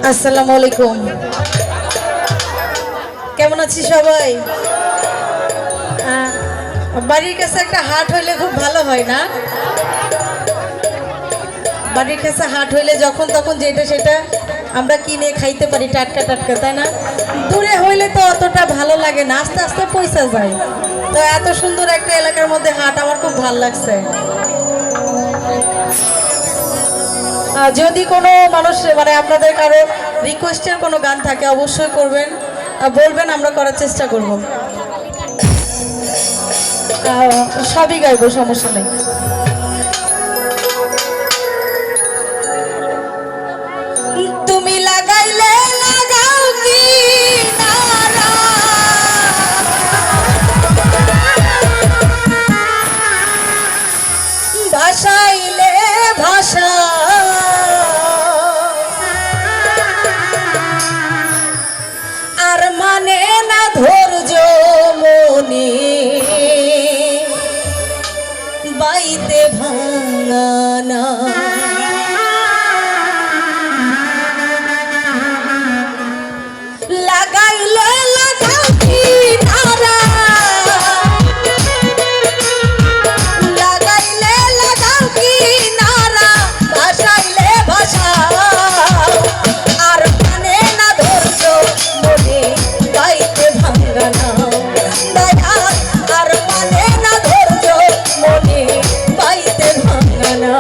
আসসালামু আলাইকুম। কেমন আছি সবাই? বাড়ির কাছে একটা হাট হইলে খুব ভালো হয় না? বাড়ির কাছে হাট হইলে যখন তখন যেটা সেটা আমরা কিনে খাইতে পারি, টাটকা টাটকা, তাই না? দূরে হইলে তো অতটা ভালো লাগে না, আস্তে আস্তে পয়সা যায়। তো এত সুন্দর একটা এলাকার মধ্যে হাট আমার খুব ভালো লাগছে। যদি কোনো মানুষ মানে আপনাদের কারো রিকোয়েস্টের কোনো গান থাকে অবশ্যই করবেন, বলবেন, আমরা করার চেষ্টা করব। সবই গাইবো, সমস্যা নেই। তুমি লাগাইলে লাগাও কি নারা, ভাসাইলে ভাষা, আর মানে না ধৈর্য মনে বাইতে ভাঙানা। লাগাইলে লাগাও কি নারা, লাগাইলে লাগাও কি নারা, ভাসাইলে ভাষা, আর মানে না ধৈর্য মনে বাইতে ভাঙানা। দয়া আর মানে না ধৈর্য মনে বাইতে ভাঙানা।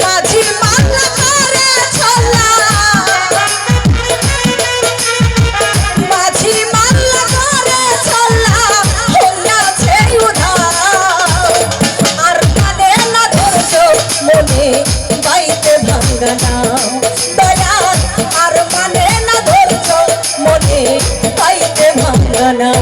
মাঝি মাল্লা করে ছল্লা, মাঝি মাল্লা করে ছল্লা, হইয়াছে উধাও, আর মানে না ধৈর্য মনে বাইতে ভাঙানা। দয়া আর মানে না ধৈর্য মনে বাইতে ভাঙানা।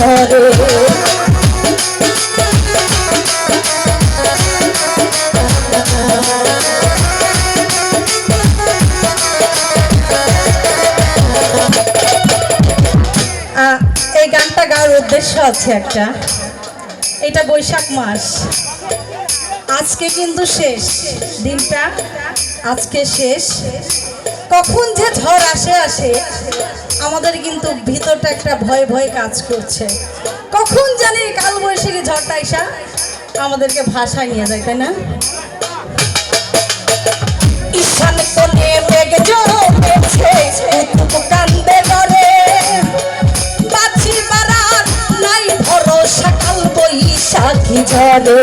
ঝরে। এই গানটা গাওয়ার উদ্দেশ্য আছে একটা, এটা বৈশাখ মাস, আজকে কিন্তু শেষ দিনটা, আজকে শেষ। কখন যে ঝড় আসে আসে আমাদের কিন্তু ভিতরটা একটা ভয় ভয় কাজ করছে, কখন জানি কাল বৈশাখী ঝড়টা এসা আমাদেরকে ভাষায় নিয়ে যায়, তাই না? ঈশান কোণে মেঘ জমেছে কান্দে ধরে, বাঁচি বারাত নাই ভরসা কাল বৈশাখী ঝড়ে।